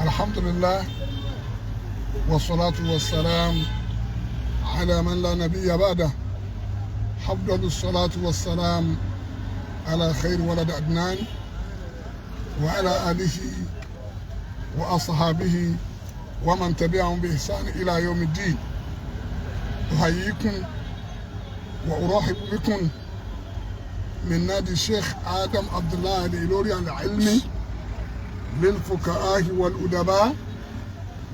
الحمد لله والصلاة والسلام على من لا نبي بعده. أفضل الصلاة والسلام على خير ولد عدنان وعلى آله وأصحابه ومن تبعهم بإحسان إلى يوم الدين. أحييكم وأرحب بكم من نادي الشيخ آدم عبد الله الإيلوري العلمي للفقهاء والأدباء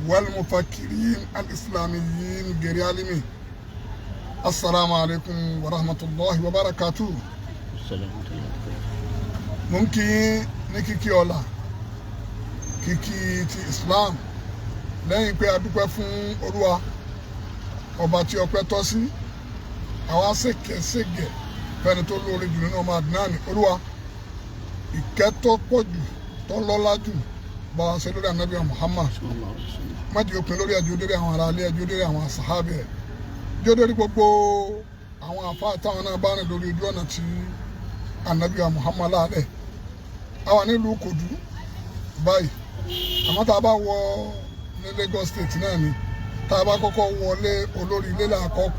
والمفكرين الإسلاميين جريالمي. السلام عليكم ورحمة الله وبركاته. ممكن نكيكي ولا كيكي تي إسلام lẹ́yìn pé a dúpẹ́ fún Olúwa ọba tí ọpẹ́ tọ́ sí àwa ṣègẹ̀ fẹ́ni tó lóore jù nínú ọmọ àdínáàní. Olúwa ìkẹ́ tó pọ̀ jù tó lọ́lá jù bá wa ṣe lórí ànábì Muhammad, má jẹ́ òpin lórí ẹjọ́ lórí àwọn ará ilé ẹjọ́ lórí àwọn sàhábà ẹ̀ ẹjọ́ lórí gbogbo àwọn àfáà táwọn náà bá rìn lórí ojú ọ̀nà tí ànábì Muhammad láàrẹ̀. àwa nílùú Kòdú báyìí, àmọ́ tá a bá wọ ní Lagos State náà ni tá a bá kọ́kọ́ wọlé olórí ilé làkọ́kọ́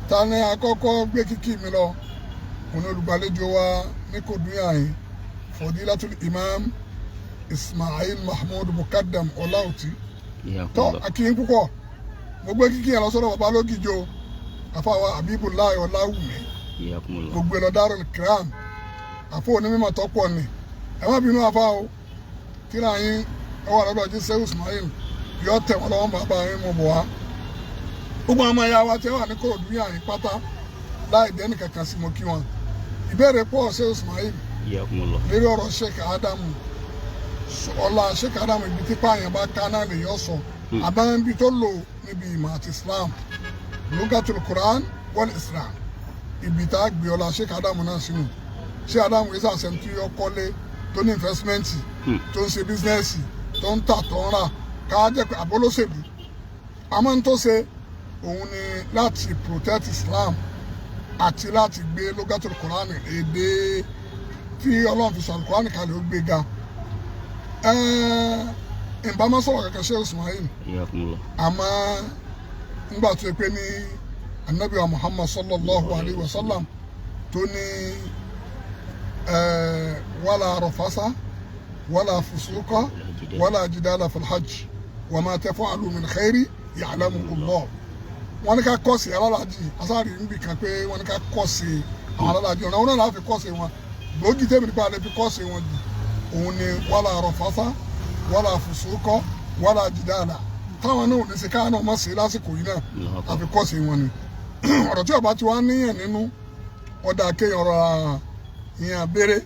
ta ni àkọ́kọ́ gbé kíkì mi lọ òun olùgbàlejò wa ní Kòdú yàyín Fadilatul Imam Ismail Mahmood Mukaddam Ọláòtí. tó akíyín púpọ̀ mo gbé kíkì yẹn lọ sọ́dọ̀ bàbá lógìjọ àfàwà Abibulayi Ọláwùmí gbogbo ẹ̀lọ́ Darul Kiram àfọ onímọ̀ tọ́pọ̀ ni ẹ má bínú àfà o kíra yín ọwọ́ àlọ́dọ̀ jí sẹ́wù Ismail yọ tẹ̀ wọ́n lọ́wọ́ bàbá yín mo bọ̀ wá. gbogbo àwọn ẹ̀yà wa tí wà ní Kòròdú yàyín pátá láì dẹ́nì kankan sí mo kí wọn. ìbéèrè pọ̀ sẹ́wù Ismail lórí ọ̀rọ̀ Sheikh Adamu ọlá Sheikh Adamu ibi tí pààyàn bá ká náà lè yọ sọ àbáwọn ibi tó lò níbi ìmọ̀ àti Islam Lugatul Quran wal Islam ibi tá a gbé ọlá Sheikh Adamu náà sínú. Sheikh Adamu yìí sàṣẹm tí ó kọ́lé tó ní investmenti tó ń ṣe bísínẹ́sì tó ń tà tó ń rà ká jẹ́ pé àbólóṣèlú àmọ́ ń tó ṣe òun ni láti protect Islam àti láti gbé Lugatul Quran èdè tí Ọlọ́run fi sọ Al-Quran kalẹ̀ ó gbé ga. ìbámu sọ̀rọ̀ kankan Sheikh Ismail àmọ́ ńgbà tó yẹ pé ní Ànábì wa Muhammad sallallahu alayhi wa sallam tó ní wala rafasa wala fusuqa wala jidala fil hajj wa ma taf'alu min khairi ya'lamu Allah. wọ́n ní ká kọ́ọ̀sì alálàájì asáàrí níbi kan pé wọ́n ní ká kọ́ọ̀sì àwọn alálàájì ọ̀nà wọn náà láti kọ́ọ̀sì wọn gbòógì tẹ́mi nípa àlẹ́ fi kọ́ọ̀sì wọn jù òun ni wala rafasa wala fusuqa wala jidala táwọn náà ò ní ṣe káwọn náà mọ̀ sí lásìkò yìí náà àfi kọ́ọ̀sì wọn ni. ọ̀rọ̀ tí ọba ti wá níyàn nínú ọ̀dà kéèyàn ọ̀rọ̀ ìyẹn abẹ́rẹ́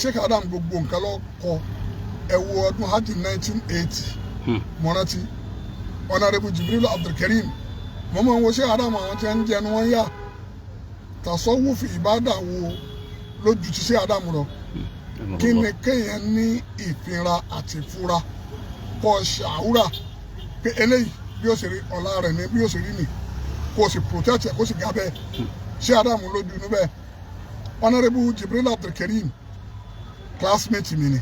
Sheikh Adam gbogbo nǹkan lọ kọ ẹ wo ọdún hajj 1980 mọ́rántí Honorable Jibril Abdulkarim mo máa ń wo Sheikh Adam àwọn tí wọ́n ń jẹnu wọn yá tasawufi ìbádà wo lójú ti Sheikh Adam lọ kí ni kéèyàn ní ìfinra àti ìfura kọ́ ṣàwúrà pé eléyìí bí ó ṣe rí ọ̀la rẹ̀ ní bí ó ṣe rí nì kó o sì protect ẹ̀ kó o sì gà bẹ́ẹ̀ Sheikh Adam lójú inú bẹ́ẹ̀. Honorable Jibril Abdulkarim classmate mi ni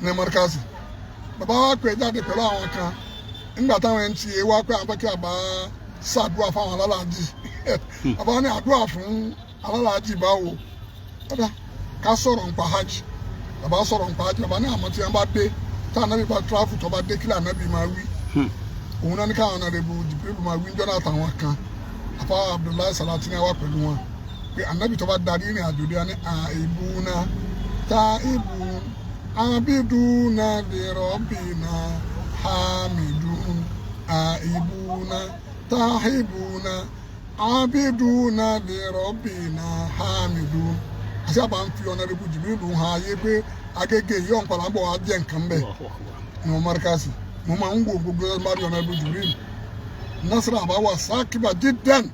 ní Markazi bàbá wa pè jáde pẹ̀lú àwọn kan nígbà táwọn ẹni tí wá pé àwọn pẹ́kẹ́ àbá ṣàdúrà fáwọn alálàájì bàbá ní àdúrà fún alálàájì báwo ọ̀dà ká sọ̀rọ̀ nípa hajj bàbá sọ̀rọ̀ nípa hajj bàbá ní àmọ́ tí wọ́n bá dé tí ànábì bá tráfù tó bá dé kí ànábì máa wí òun náà ní káwọn Honorable Jibril máa wí jọ́nà àtàwọn kan àfa Abdullahi Salati ní wá pẹ̀lú wọn pé ànábì tó bá darí ìrìn àjò dé ní àìbùnà taibun abiduna li rabbina hamidun àìbùnà taibuna abiduna li rabbina hamidun. àti àbá ń fi Honorable Jibril hàn ayé pé agége yìí ọ̀npàlà ń bọ̀ wá jẹ́ nǹkan bẹ́ẹ̀ ní wọn Markazi mo máa ń wo gbogbo mari Honorable Jibril nasara àbáwá sákìbà jíjẹ́n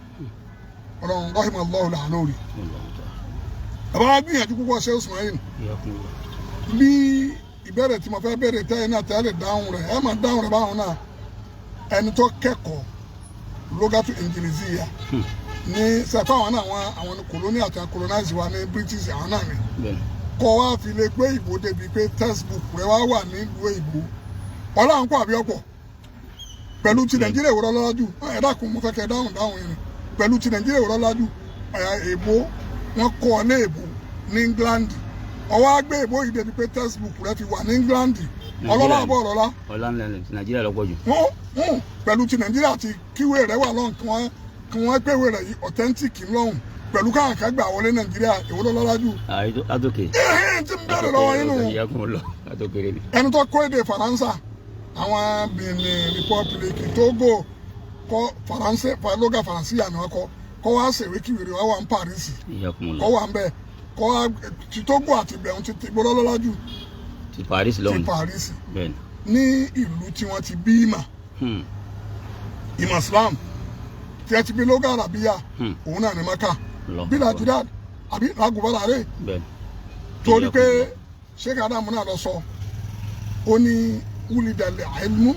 ọlọ́run rahim allah làánúri àbá gbìyànjú púpọ̀ Sheikh Ismail bí ìbéèrè tí mo fẹ́ béèrè tẹ́yìn náà tẹ́lẹ̀ dáhùn rẹ̀ ẹ máa dáhùn rẹ̀ báwọn náà ẹni tó kẹ́kọ̀ọ́ lugatu ingiliziya ní sẹ́fà àwọn náà àwọn colonial àti colonize wa ní British àwọn náà ni kọ́ wá fi lè gbé ìbò débi pé textbook rẹ wá wà nílùú ìbò ọlọ́run kọ́ àbí ọ̀pọ̀ pẹ̀lú ti Nàìjíríà ìwòrán lọ́lájú ẹ dákun mo fẹ́ kẹ́ dáhùn yẹn pẹ̀lú ti Nàìjíríà ìwòrán lọ́lájú èbó wọn kọ́ ọ ní èbó ní England ọwọ́ agbé èbó yìí débi pé textbook rẹ fi wà ní England ọlọ́lá àbọ̀ ọ̀lọ́lá. ọ̀làǹdà Nàìjíríà lọ́pọ̀ jù. pẹ̀lú ti Nàìjíríà ti kíwé rẹ wà lọ́hùn kí wọ́n pèwé rẹ yìí authentic lọ́hùn pẹ̀lú káwọn kan gbà wọlé Nàìjíríà èwo ló lọ́lá jù. adókè. ti ń bẹ̀rẹ̀ lọ́wọ́ yín nù. ẹni tó kọ́ èdè Faransa àwọn Benin Republic Togo kọ́ Faransé lóga Faransiya ni wọ́n kọ́ wá ṣèwé kíwèrè wá wà ní Paris kọ́ wà ń bẹ̀ kọ́ wá ti Togo àti bẹ̀rùn ti gbọ́dọ̀ lọ́lá jù. ti Paris lọ́hùn. ti Paris ní ìlú tí wọ́n ti bí ìmọ̀ Islam tí ẹ ti bí lóga Arabiya òun náà ní Maka bí Nàìjíríà àbí lágùnbọ́lá rẹ̀ torí pé Sheikh Adamu náà lọ sọ ó ní wúlidàlẹ̀ ilmu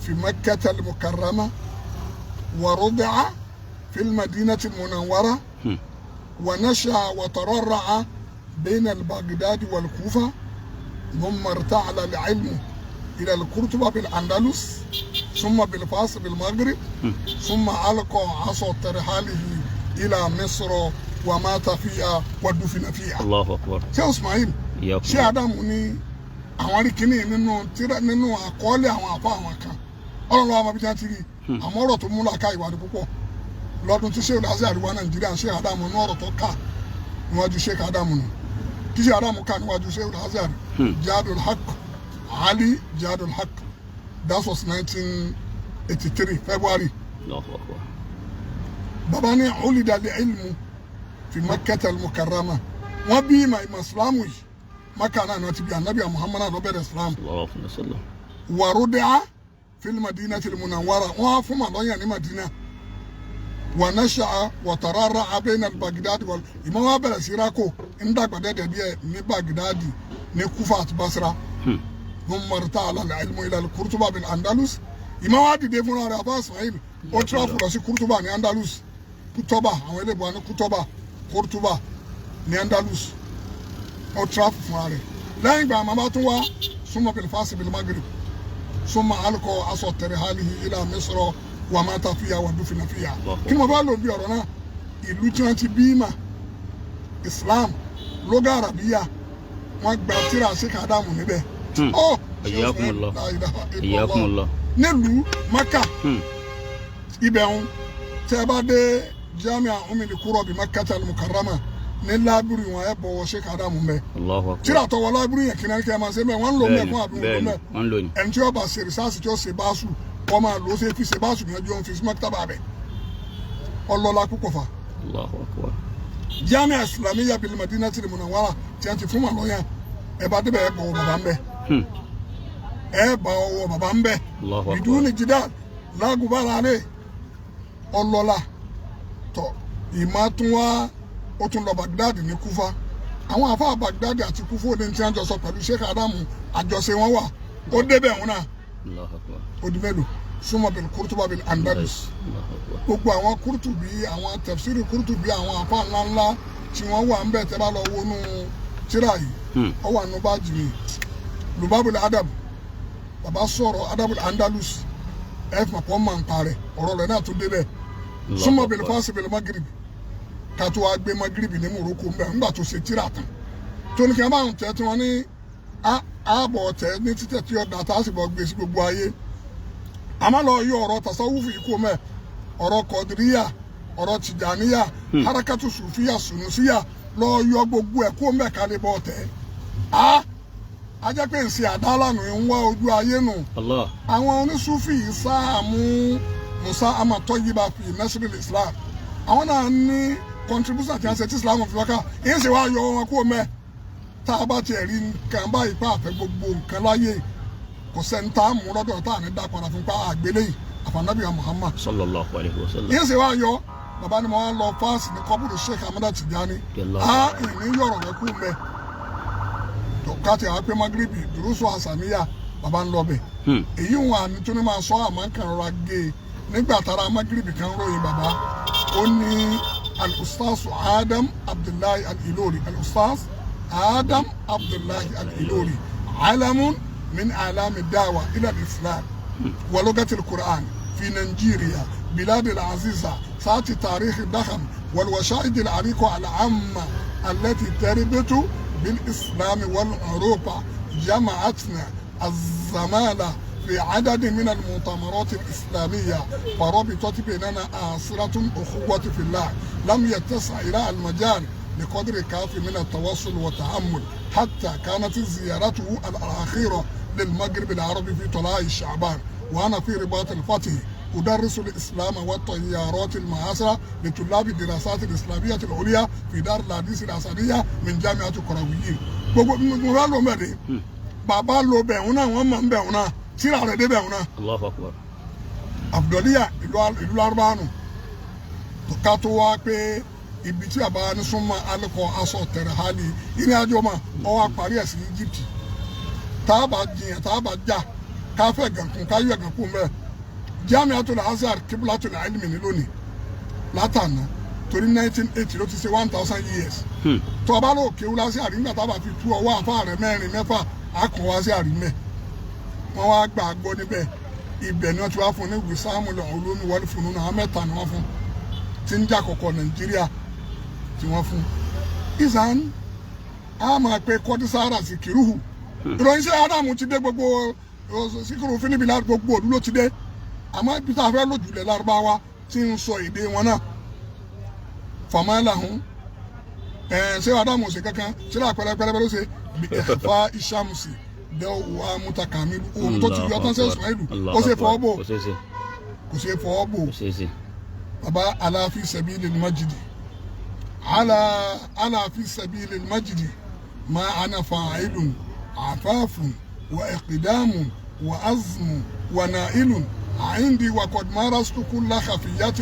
fi Makkata al-Mukarrama wa rudi'a fi al-Madinati al-Munawwara wa nasha'a wa tararra'a bayna al-Baghdad wal-Kufa ثم ارتعل العلم إلى القرطبة بالأندلس ثم بالفاس بالمغرب ثم ألقى عصا ترحاله إلى مصر ومات فيها ودفن فيها. الله أكبر. شيخ إسماعيل ṣé Ádámù ní àwọn rí kíní nínú àkọọ́lẹ̀ àwọn àfa àwọn kan ọlọ́run àwọn abidjan ti rí àmọ́ ọ̀rọ̀ tó múlá ká ìwádìí púpọ̀ lọ́dún tí Sheikh Al-Azhar àríwá Nàìjíríà Sheikh Ádámù ní ọ̀rọ̀ tó ká níwájú Sheikh Ádámù nù kí Sheikh Ádámù ká níwájú Sheikh Al-Azhar Jihadul Haq Ali Jihadul Haq that was 1983 February. bàbá ní ulidal ilmu fi Makkata al-Mukarrama wọ́n bí ìmọ̀ Ìsìlámù yìí Maka náà ni wọ́n ti bí Ànábì Muhammad náà ló bẹ̀rẹ̀ Islam wa rudi'a fil Madinati al-Munawwara wọ́n á fún màlọ́yàn ní Madina wa nasha'a wa tararra'a bayna al-Baghdad wal ìmọ̀ wa bẹ̀rẹ̀ sí rákò ń dàgbà dẹ́dẹ̀ díẹ̀ ní Baghdad ní Kufa àti Basra thumma irta'ala al-ilmu ila al-Qurtuba bil Andalus ìmọ̀ wa dìde fúnra rẹ̀ Abu Ismail ó tíráfù lọ sí Qurtuba ní Andalus Kutoba àwọn ilé ìbò ní Qurtuba ní Andalus ó tíráfù fúnra rẹ̀ lẹ́yìn ìgbà màmá tún wá súnmọ́ bilfasi bilmaghrib súnmọ́ alukọ aṣọ tẹ̀rẹ̀ halihi ilà Misra wà má ta fìyà wà dúfinà fìyà kí mo bá lò bí ọ̀rọ̀ náà ìlú tí wọ́n ti bí mà Islam lóga Arabiya wọ́n gba tíra Sheikh Adamu níbẹ̀ nílùú Maka ibẹ̀ ń tẹ́ bá dé Jami'a Ummul Qura bi Makkata al-Mukarrama ní lábúrú wọn ẹ bọ̀wọ̀ Sheikh Adamu mbẹ tíra tọwọ́ lábúrú yẹn kí náà kí ẹ máa ṣe mẹ wọn ń lò mẹ fún àbí wọn lò mẹ ẹni tí ó bá ṣe rìsáàsì tí ó ṣe báṣù kọ́ máa lò ó ṣe fi ṣe báṣù yẹn jọ ń fi sí maktaba bẹ ọlọ́lá púpọ̀ fa. Jami'a Islamiyya bil Madinati al-Munawwara tí a ti fún wọn lọ́yà ẹ bá débẹ̀ ẹ bọ̀wọ̀ bàbá mbẹ ẹ bọ̀wọ̀ bàbá mbẹ biduni jidal lágùbára rẹ ọlọ́lá tọ ìmọ̀túnwá ó tún lọ Baghdad ní Kufa àwọn àfáà Baghdad àti Kufa ó ní tí wọ́n jọ sọ pẹ̀lú Sheikh Adamu àjọṣe wọn wà ó débẹ̀ wọn náà ó di mélòó súnmọ́ bil Qurtuba bil Andalus gbogbo àwọn Qurtubi àwọn tafsiri Qurtubi àwọn àfáà ńláńlá tí wọ́n wà ń bẹ̀ tẹ́ bá lọ wọnú tíra yìí ó wà nù bá jìnnì Lubabul Adab bàbá sọ̀rọ̀ Adabul Andalus ẹ̀ fún àpọ̀ máa ń parẹ́ ọ̀rọ̀ rẹ̀ náà tún débẹ̀ súnmọ́ bil Fasi bil Maghrib kátó wá gbé Magribi ní Morocco mbẹ ńgbà tó ṣe tíra tán tó ní kí ẹ máa ń tẹ tí wọn ní ààbọ̀ tẹ ní títẹ̀ tí ọ̀dà tá a sì bọ̀ gbé sí gbogbo ayé àmọ́ lọ yọ ọ̀rọ̀ tasawufu yìí kó mẹ́ ọ̀rọ̀ Kọ̀dìríyà ọ̀rọ̀ Tìjàníyà harakatu Sufiya Sunusiya lọ yọ gbogbo ẹ̀ kó mẹ́ kálí bọ̀ tẹ́ a jẹ́ pé nsì àdálànù ń wá ojú ayé nù àwọn onísúfì yìí sáàmù Musa amatọ́ yìí bá fi nasiril Islam àwọn náà ní contribution àti àṣẹ tí Islam fi wákà yín sì wá yọ wọn kó mẹ́ tá a bá tiẹ̀ rí nǹkan báyìí pa àfẹ́ gbogbo nǹkan láyé kò sẹ́ni tá a mú lọ́dọ̀ tá a ní dá padà fún pa àgbélé yìí àfànàbí Muhammad sallallahu alaihi wasallam yín sì wá yọ bàbá ni mo wá lọ fáàsì ní kọ́bùrù Sheikh Ahmad Tijani ìní yọ̀rọ̀ rẹ kú mẹ́ káàtì àwọn pé Magribi Durusu Hasaniya bàbá ń lọ bẹ̀ èyí wọn àní tó ní máa sọ àmọ́ kan rọra gé e nígbà tára Magribi kan ròyìn bàbá ó ní al-Ustaz Adam Abdullahi al-Ilori al-Ustaz آدم عبد الله الإلوري علم من أعلام الدعوة إلى الإسلام ولغة القرآن في نيجيريا بلاد العزيزة ساعة تاريخ الضخم والوشائج العريقة العامة التي تربط بالإسلام والأوروبا جمعتنا الزمالة في عدد من المؤتمرات الإسلامية فربطت بيننا آصرة أخوة في الله لم يتسع إلى المجال بقدر كافي من التواصل والتأمل حتى كانت زيارته الأخيرة للمغرب العربي في طلائع شعبان وأنا في رباط الفتح أدرس الإسلام والتيارات المعاصرة لطلاب الدراسات الإسلامية العليا في دار الحديث الأسدية من جامعة القرويين. bàbá lo bẹ̀rù náà wọ́n máa ń bẹ̀rù náà tíra rẹ̀ dé bẹ̀rù náà. Allahu Akbar. Abdulliya ìlú Lárúbáwá tó ká tó wá pé ibi tí àbá ní súnmọ́ alẹ́kọ̀ọ́ aṣọ tẹ̀rẹ̀ hali ìrìn àjò mà ọ wá parí ẹ̀ sí Egypt tá a bá jiyàn tá a bá jà ká fẹ́ gànkún ká yọ gànkún mẹ́ Jamiatul Azhar Qiblatul Ilmi ní lónìí látànà torí 1980 ló ti ṣe 1000 years tó o bá lò kéwú lásì àrí nígbà tá a bá fi tú ọwọ́ àfa rẹ̀ mẹ́rin mẹ́fà á kàn wá sí àrí mẹ́ wọ́n wá gbà gbọ́ níbẹ̀ ibẹ̀ ni wọ́n ti wá fún ní Wisamul Ulumi wal Funun náà mẹ́ta ni wọ́n fún tí ń jà kọ̀kọ̀ Nàìjíríà tí wọ́n fún ìsàn á máa pe Kọ́dísára Síkírù ìròyìn sí Ádámù ti dé gbogbo Síkírù fínibí láti gbogbo òdú ló ti dé àmọ́ ibi tá a fẹ́ lójú lẹ̀ Lárúbáwá tí ń sọ èdè wọn náà fàmálàhùn ṣé Ádámù ṣe kankan ṣé lápẹrẹpẹrẹ ló ṣe bí ẹ̀fà ìṣàmùsì dẹ́wọ̀ wà mútakàmílù ohun tó ti yọ tán ṣe Ismailu ó ṣe fọwọ́ bò kò ṣe fọwọ́ bò bàbá aláfi sabilil majidi aláfi sabilil majidi ma ana fa'ilun afafun wa iqdamun wa azmun wa na'ilun عندي وقد مارست كل خفية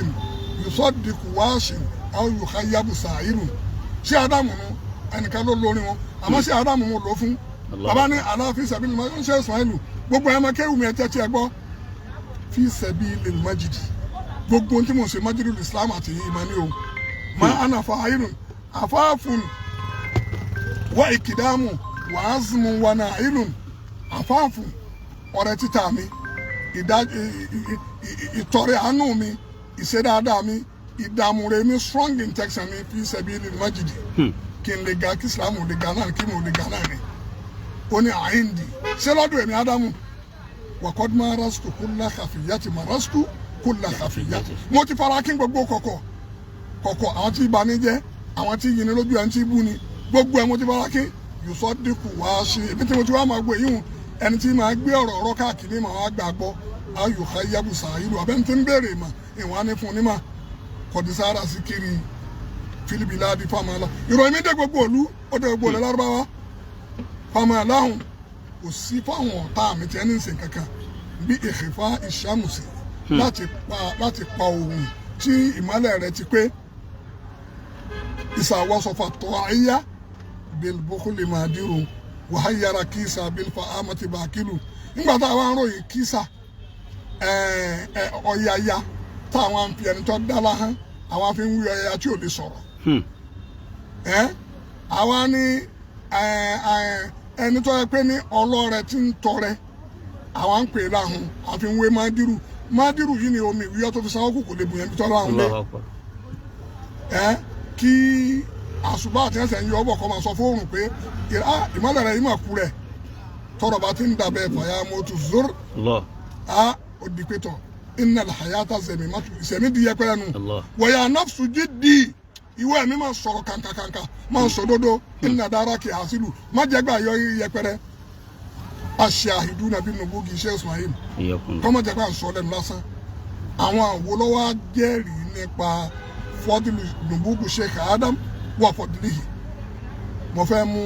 يصدق واش أو يخيب سائر ṣé Ádámù nù ẹnìkan ló lórí wọn àmọ́ ṣé Ádámù mo lò fún bàbá ní aláfi sabilil majidi ń ṣe Ismailu gbogbo ẹ̀ máa kéwù mi ẹ̀ tẹ́tí ẹ gbọ́ fi sabilil majidi gbogbo ohun tí mo ṣe majidul Islam àti ìmọ̀ ni o ma ana fa'ilun afafun wa ikidamu wa azmun wa na'ilun afafun ọrẹ títà mi ìtọrẹ àánú mi ìṣe dáadáa mi ìdààmú rẹ mi strong intention mi fi sabilil majidi kí n lè ga kí Islam ò lè ga náà kí mo lè ga náà ni ó ní àìndì ṣé lọ́dún èmi Ádámù waqad marastu kulla khafiyati marastu kulla khafiyati mo ti fara kí gbogbo kọ̀kọ̀ àwọn tí ìbànújẹ́ àwọn tí yìnyín lójú ẹni tí bú ni gbogbo ẹ̀ mo ti fara kí yòsọ́ dínkù wá ṣe èmi tí mo ti wá máa gbé yíhun ẹni tí máa gbé ọ̀rọ̀ káàkiri máa wá gbà gbọ́ ayò káyábù sàáyìlú abẹ́ni tí ń béèrè mà ìwọ̀n á ní fún ní mà Kọ́dísára Síkírì filibiladi famala ìròyìn mi dé gbogbo òlu ó dé gbogbo òlu Lárúbáwá famaláhùn kò sí fáwọn ọ̀tá mi tí ẹni ń sìn kankan bí ìhìfá ìṣàmùsì láti pa òun tí ìmọ́lẹ̀ rẹ̀ ti pé ìsàwọ́sọ̀fà tó àyíyá bilbukuli madiru wàhálàyàrá kísà bilfa amati bakilu nígbà táwọn aróyìn kísà ọ̀yàyà táwọn fi ẹni tó dára hàn àwọn afi ń wí ọ̀yàyà tí ò lè sọ̀rọ̀ àwa ní ẹni tó yẹ pé ní ọlọ́rẹ̀ tí ń tọrẹ àwọn ń pè é láhùn àfi ń wé mádìrú yìí ni omi ìwúyọ́ tó fi sanwó kù kò lè bùyẹn bí tọ́lá àwọn lé kí àṣùbà àti ẹsẹ̀ ń yọ ọ́ bọ̀ kọ́ máa sọ fóònù pé ìmọ̀lẹ̀ rẹ̀ yìí mà kú rẹ̀ tọrọ bá ti ń dàbẹ̀ fàyà mọ́tò zor ó di pé tọ̀ innal hayata zẹ̀mí má tu ìsẹ̀mí di yẹpẹrẹ nù wọ̀yà nafsu jiddi ìwé ẹ̀mí máa sọ̀rọ̀ kàǹkàǹkà máa sọ dodo inna daraki hasilu má jẹ́ gbà yọ yẹpẹrẹ aṣáàhìdú nàbí nùbúgì iṣẹ́ Ismail kọ́mọ jẹ́ pé à ń sọ lẹ́nu lásán àwọn àwòlọ́wọ́ jẹ́rìí nípa fọ́dúlù nùbúgù Sheikh Adam wà fọ́dúlìhì mo fẹ́ mú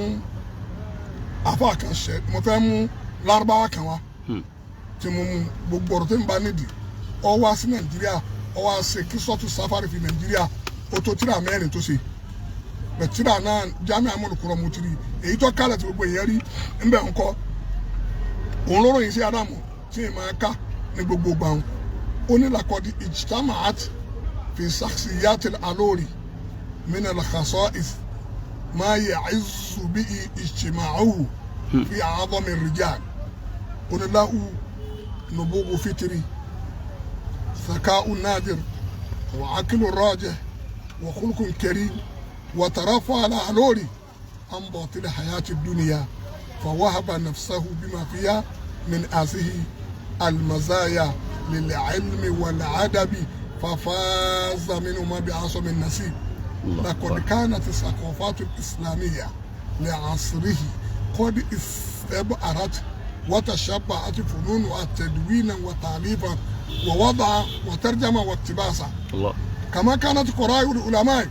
àfáà kan ṣe mo fẹ́ mú Lárúbáwá kan wá tí mo mú gbogbo ọ̀rọ̀ tó ń bá nídìí ọ wá sí Nàìjíríà ọ wá ṣe kí sọ́tù sáfárì fi Nàìjíríà ó tó tíra mẹ́rin tó ṣe bẹ̀ tíra náà Jamiu Amúlùkúrọ̀ mo ti rí èyí tó kálẹ̀ tí gbogbo èèyàn rí ń bẹ̀ ń kọ́ òun ló ròyìn sí Ádámù tí ì máa ká ní gbogbo gbàùn ó ní làkọ́dí ijtamaat fi shakhsiyatil alori min al khasa'is ما يعز به اجتماعه في أعظم الرجال قل له نبوغ فطري ذكاء نادر وعقل راجح وخلق كريم وترفع على علوري عن باطل حياة الدنيا فوهب نفسه بما فيها من هذه المزايا للعلم والأدب ففاز منهما بعصم النصيب. لقد كانت الثقافات الإسلامية لعصره قد استبعرت وتشبعت فنون التدوين وتأليفا ووضع وترجمة واقتباسا. الله. كما كانت قراء العلماء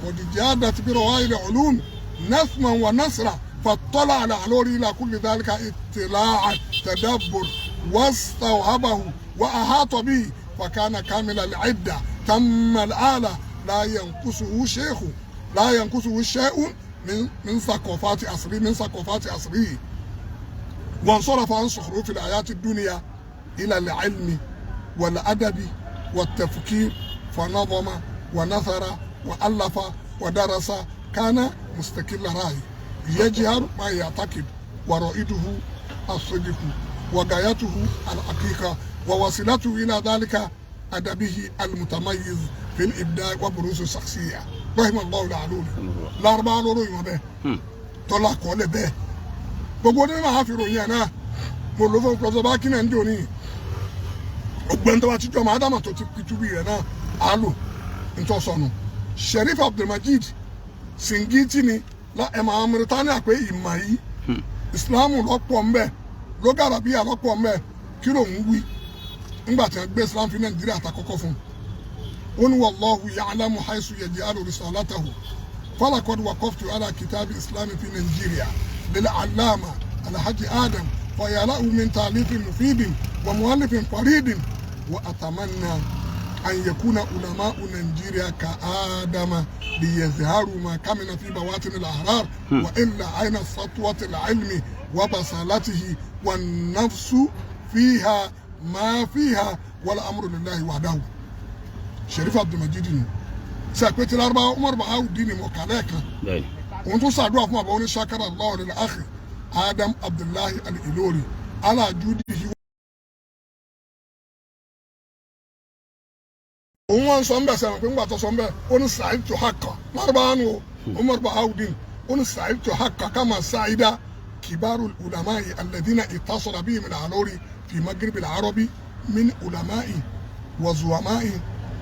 قد جادت برواية العلوم نثما ونثرا فاطلع العلوري إلى كل ذلك اطلاعا تدبر واستوعبه وأحاط به فكان كامل العدة تم الآلة لا ينقصه شيء من ثقافات عصره وانصرف عن صخروف الحياة الدنيا إلى العلم والأدب والتفكير فنظم ونثر وألف ودرس كان مستقل رأي يجهر ما يعتقد ورائده الصدق وغايته الحقيقة ووصلته إلى ذلك أدبه المتميز في الإبداع وبروز الشخصية رحم الله العلولي الأربعة لورو يمبه طلع كل به بقولنا ما في رؤيانا مولوفو كذباكي نندوني ọgbẹ́ni tó bá ti jọ ọmọ ádámà tó ti pitúbí rẹ̀ náà á lò ntọ́sọ̀nù Sherif Abdulmajid Singiti ni ẹ̀mọ̀ àwọn Mauritania pé ìmọ̀ yìí Islam lọ́pọ̀ mbẹ́ lóga àràbíyà lọ́pọ̀ mbẹ́ kí ló ń wí nígbà tí wọ́n gbé Islam fi Nàìjíríà àtàkọ́kọ́ fún un ó ní wallahu ya'lamu haythu yaj'alu risalatahu falaqad waqaftu ala kitabi Islam fi Nigeria lil allama Alhaji Adam ويلأ من تأليف مفيد ومؤلف فريد وأتمنى أن يكون علماء نيجيريا كآدم ليظهروا ما كمن في بواطن الأحرار وإلا أين سطوة العلم وبصالته والنفس فيها ما فيها والأمر لله وحده. شريف عبد المجيد سأكويت الأربعة عمر بهاودين موكاليكا وانتو سادوا فما بوني شكر الله للأخ Adam Abdullahi Al-Ilori ala judihi òun wọn sọ mbẹ sẹwọn pé ńgbà tó sọ mbẹ ó ní sa'idtu haqqa lárúbáwánu Umar Bahawudin ó ní sa'idtu haqqa kama sa'ida kibaru ulama'i alladhina ittasala bihim al-Alori fi maghrib al-arabi min ulama'i wa zuwama'i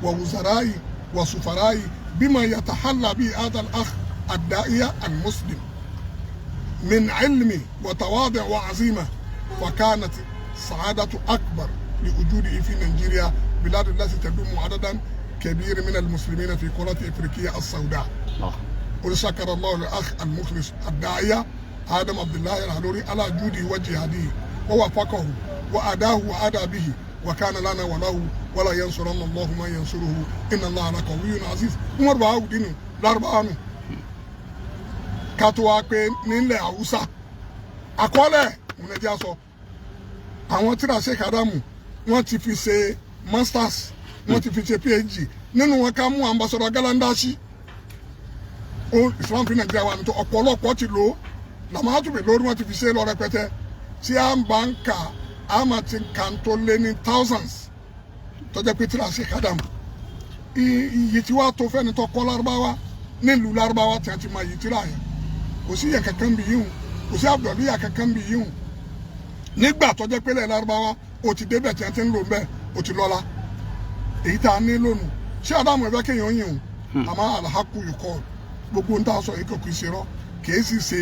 wa wuzara'i wa sufara'i bima yatahalla bi hadha al-akh ad-da'iya al-muslim من علم وتواضع وعزيمة فكانت سعادة أكبر لوجوده في نيجيريا بلاد التي تضم عددا كبير من المسلمين في قارة أفريقيا السوداء. وشكر الله الأخ المخلص الداعية آدم عبد الله العلوري على جوده وجهاده ووفقه وأداه وأدى به وكان لنا وله ولا ينصرن الله من ينصره إن الله لقوي عزيز. عمر بهاودين لاربعانو kátó wá pé nílẹ̀ Haúsá àkọọ́lẹ̀ ònàjà sọ àwọn tíra Sheikh Adamu wọ́n ti fi ṣe masters wọ́n ti fi ṣe PhD nínú wọn ká mú ambassador Galandashi Islam fi Nàìjíríà wà nítorí ọ̀pọ̀lọpọ̀ ti lò ó làmátùbẹ̀ lórí wọ́n ti fi ṣe lọ rẹpẹtẹ tí a ń bá ń kà á máa ti kà ń tó lé ní thousands tọ́jà pé tíra Sheikh Adamu iye tí wàá tó fẹ́ni tó kọ́ Lárúbáwá nílùú Lárúbáwá tí a ti máa yí tíra yẹn kò sí yẹn kankan bí yìí kò sí Abdulliya kankan bí yìí nígbà tó jẹ́ pé ilẹ̀ Lárúbáwá o ti débẹ̀ tí a ti ń lò bẹ́ẹ̀ o ti lọ́la èyí tá a ní lónìí ṣé Adamu ẹ̀fẹ́ kéèyàn yìí o àmọ́ alhaku yìí kọ́ gbogbo ń tà sọ yìí kò kì í ṣe rọ kìí sì ṣe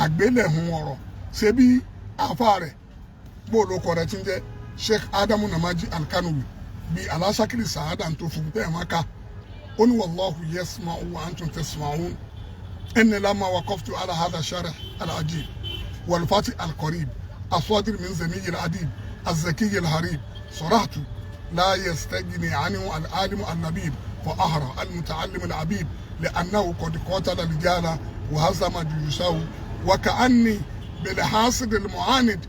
àgbélẹ̀hún ọ̀rọ̀ ṣé bí àfa rẹ̀ bóòlù ọkọ̀ rẹ̀ ti ń jẹ́ Sheikh Adamu Namaji Alkanawi bí alasakiri sàádà tó fún bẹ́ẹ̀ má ká ó ní wallahu yasma'u wa antum tasma'un. إن لما وقفت على هذا الشرح العجيب والفتح القريب الصادر من زميل الأديب الذكي الهريب صرحت لا يستغني عنه العالم اللبيب فأهرى المتعلم العبيب لأنه قد قاتل رجالا وهزم جيوشه وكأني بالحاسد المعاند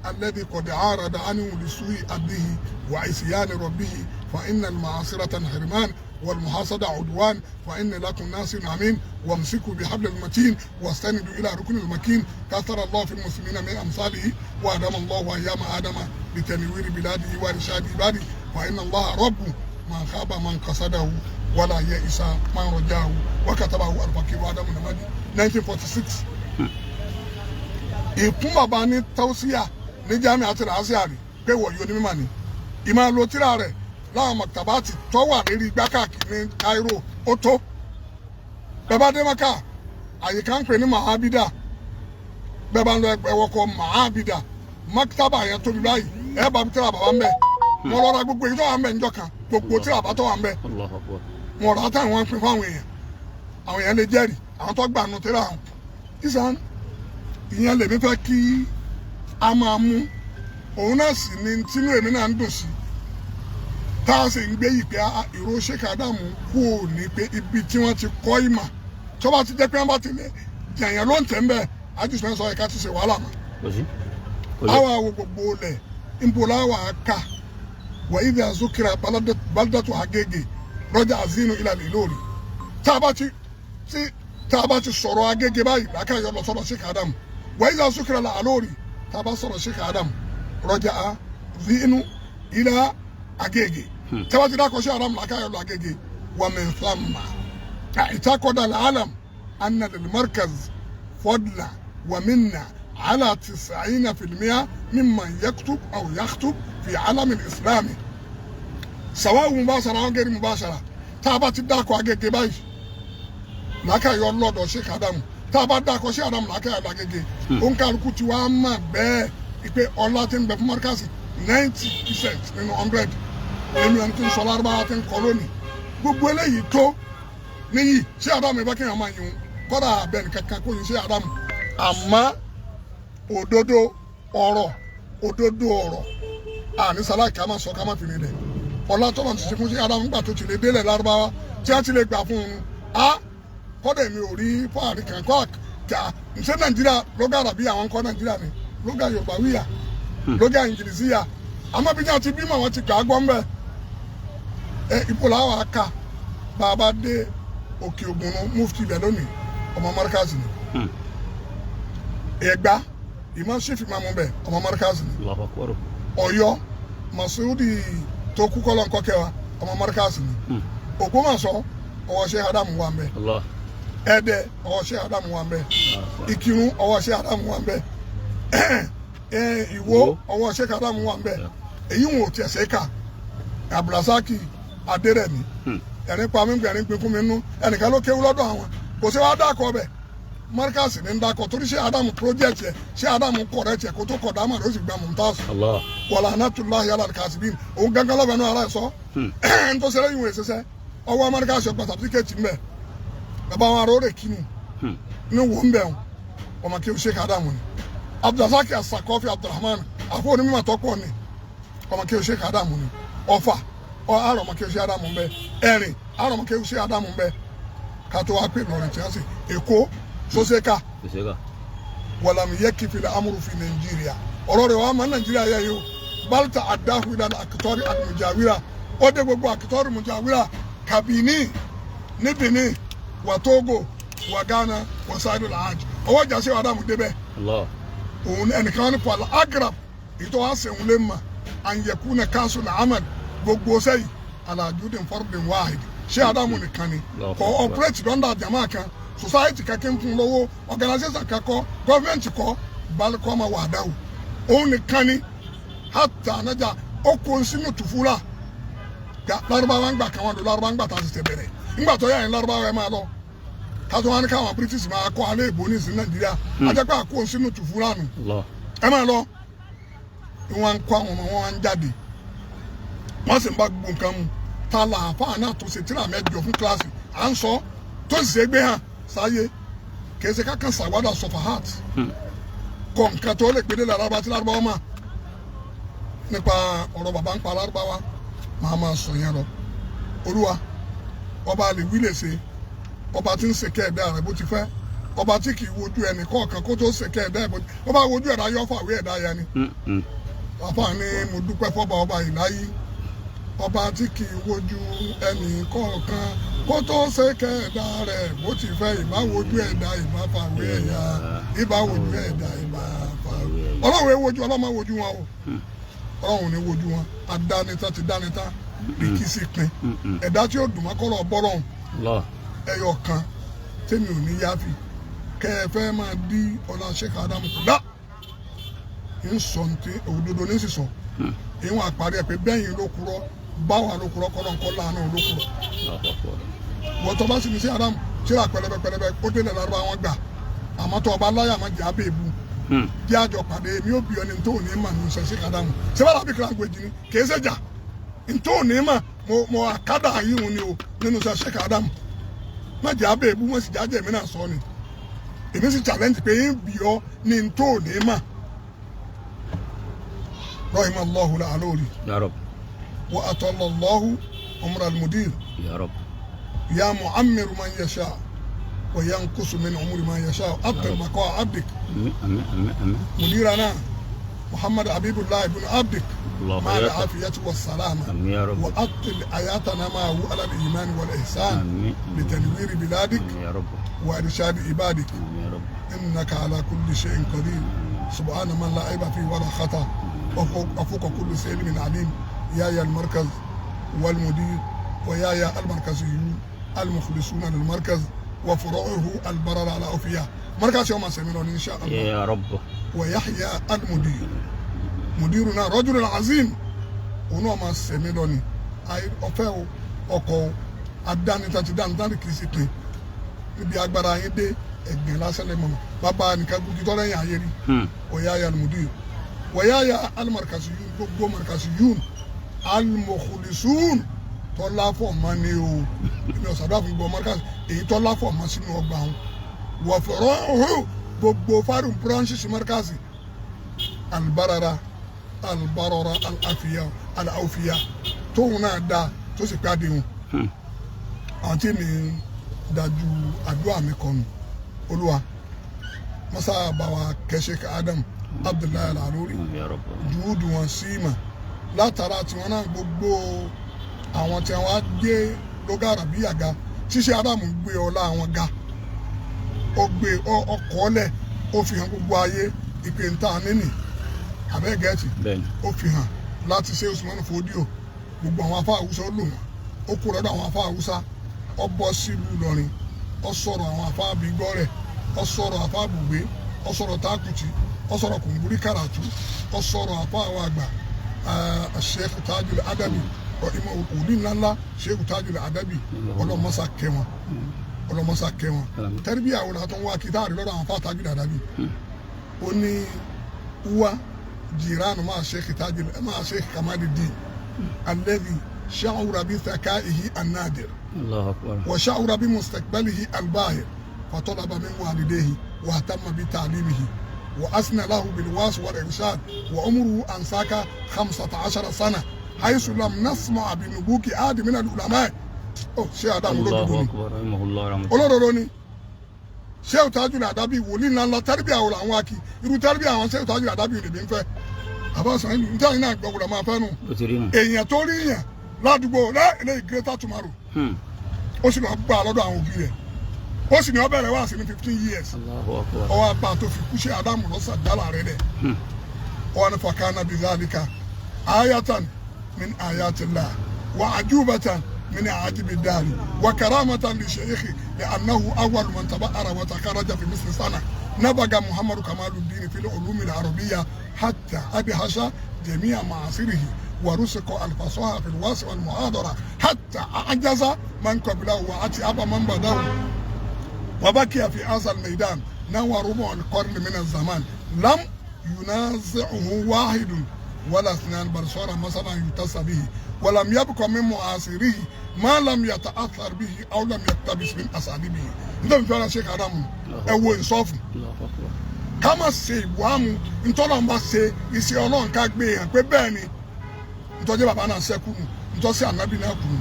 الذي قد عارض عنه لسوء أبيه وعصيان ربه فإن المعاصرة حرمان والمحاسدة عدوان فإن لكم ناس أمين وامسكوا بحبل المتين واستندوا إلى ركن المكين كثر الله في المسلمين من أمثاله وأدام الله أيام آدم لتنوير بلاده وإرشاد عباده فإن الله رب من خاب من قصده ولا يئس من رجاه وكتبه الفقير آدم النمدي 1946. ìkún bàbá ní tausiya ní jami àti ràásìárì pé wọ̀nyí onímọ̀ ni ìmọ̀ àlòtírà rẹ̀ láwọn maktabati tó wà lérí igbá káàkiri ní Cairo ó tó bẹ́ẹ̀ bá dé Mẹ́kà àyíká ń pè ní mahabida bẹ́ẹ̀ bá ń lọ ẹwọ́kọ̀ mahabida maktaba yẹn tóbi báyìí ẹ bá tíra bàbá ń bẹ mo lọ ra gbogbo èyí tó wà ń bẹ níjọ́ kan gbogbo tíra bàbá tó wà ń bẹ mo rà á tàn wọ́n pín fún àwọn èèyàn lè jẹ́rìí àwọn tó gbà nù tíra àwọn ìsàn ìyẹn lèmi fẹ́ kí a máa mú òun náà sì ni tínú èmi náà ń dùn sí tá a sì ń gbé yìí pé ìró Sheikh Adamu kú ò ní pé ibi tí wọ́n ti kọ́ ìmọ̀ tó bá ti jẹ́ pé wọ́n bá ti lè jẹ̀yàn ló ń tẹ̀ ń bẹ̀ àjùsùn sọ ẹ̀ka ti ṣe wàhálà mọ́. àwa wo gbogbo lẹ̀ nbola wà á kà wà ìdí àzúkìrà baldatu Agége rọ́jà azinu ìlànà ìlórí tá a bá ti sọ̀rọ̀ Agége báyìí lákàyọ̀ lọ sọ̀rọ̀ Sheikh Adamu وإذا ذكر العلوري تبصر الشيخ آدم رجع ذهنه إلى Agége تبصر ذاك الشيخ آدم لكاية Agége ومن ثم اعتقد العالم أن للمركز فضلا ومنا على 90% ممن يكتب أو يخطب في عالم الإسلام سواء مباشرة أو غير مباشرة تبصر ذاك Agége باي لكاية الله الشيخ آدم tá a bá dákọ sí Adamu lákẹ́ Agége òun kálukú tí wàá mà bẹ́ẹ̀ ìpè ọlá tí ń bẹ fún mọ́ríkàsì 90% nínú 100 nínú ẹni tí ń sọ lárúbáwá tí ń kọ lónìí gbogbo eléyìí tó níyì sí Adamu ìbá kéèyàn máa yìí kọ́dà abẹ́ni kankan kó yìí sí Adamu àmọ́ òdodo ọ̀rọ̀ àní sáláì ká má sọ ká má fi nílẹ̀ ọlá tọ́lọ̀ ti ṣe fún sí Adamu nígbà tó ti lè délẹ̀ lárúbáwá tí a ti lè gbà fún un kọ́dà mi ò rí fáàrí kan kọ́ àkà ǹṣẹ́ Nàìjíríà lọ́gà àràbí àwọn kọ́ Nàìjíríà ni lọ́gà Yorùbá wíyà lọ́gà Ìngìlísíyà àmọ́ bí wọ́n ti bímọ wọn ti gbà á gbọ́ mbẹ́ ipò làwọn aka bàbá dé Òkè Ògùn mufti ibẹ̀ lónìí ọmọ Markazi ni Ẹ̀gbá ìmọ̀ sífì máa mú bẹ̀ ọmọ Markazi ni Ọ̀yọ́ Masudi tó kú kọ́lọ́ nkọ́ kẹwàá ọmọ Markazi ni Ògbómọ̀ṣọ́ ọwọ́ Sheikh Adamu wà mbẹ̀ Ẹdẹ ọwọ́ Sheikh Adamu wà mbẹ̀ Ìkìrun ọwọ́ Sheikh Adamu wà mbẹ̀ Ìwó ọwọ́ Sheikh Adamu wà mbẹ̀ èyí wọn ò tiẹ̀ ṣe kà Abdulrasaki Adérẹ̀mí ẹ̀rín pa mí gbẹ̀rín pin fún mi nú ẹnìkan ló kéwú lọ́dọ̀ àwọn kò sí wàá dákọ̀ bẹ̀ Markazi ní ń dákọ̀ torí Sheikh Adamu project yẹ Sheikh Adamu kọ̀rẹ́ tiẹ̀ kó tó kọ̀ dámà ló sì gba mumtazu wàlà anatullahi ala al-kasibin òun gángan lọ́bẹ̀ náà ara ẹ̀ sọ ń tó ṣẹlẹ̀ yìí wọ̀ ẹ̀ṣẹ̀ṣẹ̀ ọwọ́ Markazi ọgbà sàtífíkẹ́tì mbẹ̀ bàbá wọn arọ rẹ̀ kínu ní wò ń bẹ̀ wọn ọmọ kí o Sheikh Adamu ni Abdulrasaki Asakọ́fì Abdulrahman àfọ onímọ̀ tọ́pọ̀ ni ọmọ kí o Sheikh Adamu ni Ọ̀fà àrọ̀ ọmọ kí o Sheikh Adamu ń bẹ Ẹ̀rìn àrọ̀ ọmọ kí o Sheikh Adamu ń bẹ kátó wá pè lọ́rìn tí wọ́n sì Èkó sọ́sẹ́ka wàlámù yẹ kí fìlà amúrú fi Nàìjíríà ọ̀rọ̀ rẹ̀ wà á mọ̀ Nàìjíríà yẹ yìí o balta àdáhù ìlànà àkìtọ́rì àdìmùjàwìrà ó dé gbogbo àkìtọ́rì mùjàwìrà Kàbíní ní Benin wà Togo wà Ghana wà Saudi alhaj ọwọ́ ìjà Sheikh Adamu débẹ̀ òun ẹnìkan ní pàlà agrab ìtọ́ wa sẹ̀wọ̀n lé mà ànyẹ̀kú ní káṣù làámàd gbogbo sẹ́yìn alajudin fardin wahid Sheikh Adamu nìkan ni kò ọ̀pẹ́rẹ́tì lọ́ndà jama kan society kankan fún lọ́wọ́ organisation kankọ́ gọ́ọ̀mẹ̀ntì kọ́ balikọ́ ma wà dáwò òun nìkan ni hàtà anájà ó kó sínú tùfúlà Lárúbáwá ń gbà káwọn do Lárúbáwá ń gbà tá a ti tẹ̀ bẹ̀rẹ̀ ńgbà tó yà yín Lárúbáwá ẹ máa lọ kátó wọn ní káwọn British máa kọ́ alẹ́ ìbò ní ìsìn Nàìjíríà ajẹ́pẹ́ àkó sínú tùfúlà nù ẹ máa lọ wọn kọ́ àwọn ọmọ wọn jáde wọ́n sì ń bá gbogbo nǹkan mu ta là àfáà náà tó ṣe tíra mẹ́jọ fún kíláàsì à ń sọ tó sì ṣe gbé hàn sáyé kèsì kákan sàwádà sọfà hàt kọ nǹkan tó lè gbédè Lárúbáwá tí Lárúbáwá mà nípa ọ̀rọ̀ bàbá ń pa Lárúbáwá máa sọ yẹn lọ Olúwa ọba lè wí lè ṣe ọba tí ń ṣèkẹ́ ẹ̀dá rẹ̀ bó ti fẹ́ ọba tí kì í wojú ẹnì kọ̀ọ̀kan kó tó ṣèkẹ́ ẹ̀dá ẹ̀ bó ti ọba wojú ẹ̀dá yọ fàwé ẹ̀dá yẹn ni àfa ni mo dúpẹ́ fọ́ba ọba ìláyé ọba tí kì í wojú ẹnì kọ̀ọ̀kan kó tó ṣe kẹ́ẹ̀dá rẹ̀ bó ti fẹ́ ìbá wojú ẹ̀dá ìbá fàwé ẹ̀yà ìbá wojú ẹ̀dá ìbá fàwé. ọlọ́run wojú ọlọ́mọ wojú wọn o ọlọ́run ní wojú wọn adánitán ti dánitán bí kì í sì pin ẹ̀dá tí ó dùn mọ́ kọ́lọ̀ bọ́lọ́hún ẹyọ kan tèmi ò ní yáfi kẹ́ ẹ fẹ́ máa dí ọlá Sheikh Adamu kù dá ń sọ ní òdodo ní sísọ ìwọ̀n àparí ẹ̀ pé bẹ́yìn ló kúrọ́ báwa ló kúrọ́ kọ́lọ́ nǹkan láàánú ló kúrọ́ wọ́n tọ́ bá sì ní sí Adamu tíra pẹlẹbẹ ó délẹ̀ lárúbá wọn gbà àmọ́ tó ọba láyà máa jẹ́ abẹ́ ìbú jẹ́ àjọ pàdé èmi ò bí ọ ní tó ní mà ní sẹ́ Sheikh Adamu sẹ́wọ́n Arabic language ni kìí ṣe jà tó ní mà mo àkádà yìí ni o nínú sẹ́ Sheikh Adamu má jẹ́ abẹ́ ìbú wọ́n sì jáde èmi náà sọ ni èmi sì challenge pé ń bí ọ ní tó ní mà رحم الله العلولي يا رب وأطل الله عمر المدير يا رب يا معمر من يشاء وينقص من عمر من يشاء أطل بقاء عبدك مديرنا محمد حبيب الله بن عبدك مع العافية والسلامة وأطل حياتنا معه على الإيمان والإحسان لتنوير بلادك يا رب وإرشاد عبادك يا رب إنك على كل شيء قدير سبحان من لا عيب فيه ولا خطأ وفوق كل سلم عليم يا المركز والمدير ويا المركزيون المخلصون للمركز وفروعه البرر على أوفياء مركز يوم سميرون إن شاء الله يا رب ويحيى المدير مديرنا رجل عظيم ونوما سميرون أي أفاو أكو أداني تاتي دان كيسيتي ibi agbára yín dé ẹgbẹ́ lásán lè mọ̀mọ́ bàbá nìkan gidi tọ́lẹ̀ yàn ayé rí ويا المدير ويا المركزيون gbogbo مركزيون المخلصون tọ́lá fọ̀ mọ́ ni o èmi ọ̀sàdọ́ àfihàn gbogbo markaz èyí tọ́lá fọ̀ mọ́ sínú ọgbà wọn wọ̀fọ̀rọ̀ ọ̀hún gbogbo fárùn branches markaz albarara alafiya tóun náà da tó sì pàdé wọn àwọn tí mi dájú àdúrà mi kọnu olúwa masa bàwa Sheikh Adamu Abdullahi Al-Aluri juudu wọn síma látara tiwọn náà gbogbo àwọn tí wọn á gbé lóga àràbíyà ga ṣíṣe Adamu gbé ọlá àwọn ga ó gbé ọkọ̀ ọlẹ̀ ó fi hàn gbogbo ayé ìpè ń ta nínì abẹ́gẹ́tì ó fi hàn láti ṣe Usman Fodio gbogbo àwọn afá Haúsá ó lò wọn ó kó lọ́dọ̀ àwọn afá Haúsá ó bọ́ sílùú Ìlọrin ó sọ̀rọ̀ àwọn afá Bígọ́ rẹ̀ ó sọ̀rọ̀ afá Bùgbé ó sọ̀rọ̀ Tákùtì ó sọ̀rọ̀ Kùngbùrí Kàràtú ó sọ̀rọ̀ afá àwọn àgbà Sheikh Tajul Adabi òdì ńláńlá Sheikh Tajul Adabi ọlọ́mọ́sá kẹ́ wọn tẹ́rìbíyà wo la tó ń wá kí táàrí lọ́dọ̀ àwọn afá Tajul Adabi ó ní wá jìránù máa Sheikh Kamaluddin alladhi sha'ura bi thakaihi an-nadir الله أكبر وشعر بمستقبله الباهر فطلب من والديه واهتم بتعليمه وأثنى له بالواس والإرشاد وعمره أنساك 15 سنة حيث لم نسمع بنبوك أحد من العلماء شيخ آدم الله أكبر رحمه الله رحمه الله olóró Sheikh Tajul Adabi wòlíì ńláńlá tẹ́rìbíà àwọn àwọn akí irú tẹ́rìbíà àwọn Sheikh Tajul Adabi ò lè bí ń fẹ́ àbáṣán ìlú níta iná ìgbọ̀gbọ̀dọ̀ máa fẹ́ nù èèyàn tó rí yàn ládùúgbò eléyìí greater tomorrow ó sì lọ gbà lọ́dọ̀ àwọn òbí rẹ̀ ó sì ní ó bẹ̀rẹ̀ wá sí ní 15 years ọwọ́ apá tó fi kú Sheikh Adamu lọ́sà dálà rẹ̀ dẹ̀ ọwọ́ ní fakana bizalika ayatan min ayatillah wa ajubatan من عجب الدار وكرامة للشيخ لأنه أول من تبأر وتخرج في مثل سنة نبغ محمد كمال الدين في العلوم العربية حتى أدهش جميع معاصره ورزق الفصاحة في الواسع والمحاضرة حتى أعجز من قبله وأتعب من بعده وبكي في هذا الميدان نوى ربع القرن من الزمان لم ينازعه واحد ولا اثنان بل صار مثلا يتصى به ولم يبق من معاصره ما لم يتأثر به أو لم يقتبس من أساليبه. nítorí tí wọ́n ṣe Sheikh Adamu ẹ wo ìsọ́fù ká má ṣe ìwàmù ntọ́lọ́n bá ṣe iṣẹ́ Ọlọ́run ká gbé hàn pé bẹ́ẹ̀ ni ntọ́jú bàbá náà ṣẹ́kù nù ntọ́sí ànábì náà kù nù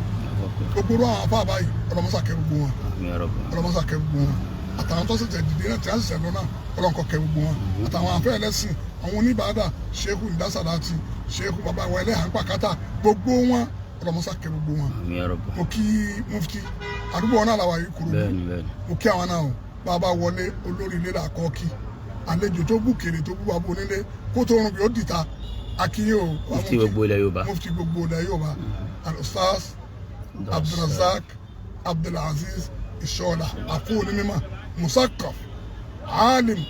gbogbo àwọn afá báyìí ọlọ́mọṣà kẹ́ gbogbo wọn ọlọ́mọṣà kẹ́ gbogbo wọn àtàwọn tó ṣẹ̀ṣẹ̀ dìde náà tí wọ́n ṣẹ̀ṣẹ̀ lọ náà ọlọ́nkọ kẹ́ gbogbo wọn àtàwọn afẹ́ ẹlẹ́sìn àwọn oníbàádà Sheikh Ìdásàdàtì Sheikh bàbá wa ẹlẹ́hàn pàkátà gbogbo wọn ọlọmọsá kẹ gbogbo wọn Àmín ya Rabbi. mo kí mufti àdúgbò wọn náà làwà yìí kúrò Bẹ́ẹ̀ni bẹ́ẹ̀ni. mo kí àwọn náà o bàbá wọlé olórí ilé làkọ́ kí àlejò tó bù kèrè tó bù bàbá onílé kó tó rún bí ó dìta akínyé o Mufti gbogbo ilẹ̀ Yorùbá. mufti gbogbo ilẹ̀ Yorùbá al-Ustaz Abdulrazak Abdulaziz Ishola àfọwọ́ni mímọ́ musakaf alim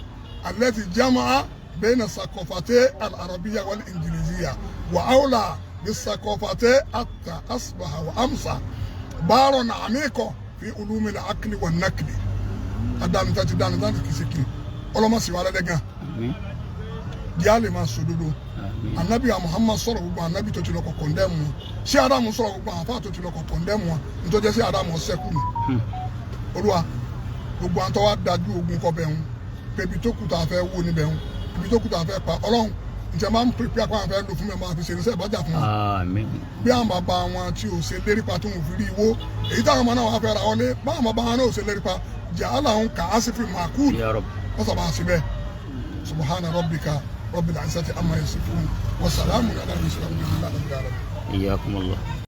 alẹ́tì jama'a bẹ́ẹ̀ni sakọfatẹ́ al-arabiya wal injiliziya wa awla bí sakọfatẹ́ ata asbaha wa amsa báárọ̀ na àmìkọ fi ulumi la akili wa nakili adanita ti danita ti kìsìkì ọlọ́mọ sì wà lẹ́dẹ̀gàn Àmín. díà lè máa sòdodo Àmín. anabi Muhammad sọ̀rọ̀ gbogbo anabi tó ti lọ kọ̀ kọ̀ndẹ́mù wọn ṣé adamu sọ̀rọ̀ gbogbo àfa tó ti lọ kọ̀ kọ̀ndẹ́mù wọn nítorí jẹ́ sí adamu ọ̀sẹ́kù nù olúwa gbogbo àtọ́ wa dájú ogun kọ́ bẹ̀ ń pé ibi tó kù tá a fẹ́ wó níbẹ̀ ń ibi tó kù tá a fẹ́ pa ọlọ́run ǹjẹ́ máa ń pèpè àpá àwọn fẹ́ lò fún mi máa fi ṣe irinṣẹ́ ìbájà fún wọn Àmín. bí àwọn bàbá wọn tí ò ṣe lérí pa tó ń fi rí iwó èyí táwọn ọmọ náà wà fẹ́ ra wọlé báwọn bàbá wọn náà ò ṣe lérí pa jẹ́ aláwọn kà á sì fi màkúù Ya Rabbi. wọ́n sábà ṣe bẹ́ẹ̀ subhana rabbika rabbil izzati amma yasifun wa salamun ala al-mursalin walhamdulillahi rabbil alamin. Iyyakum Allah.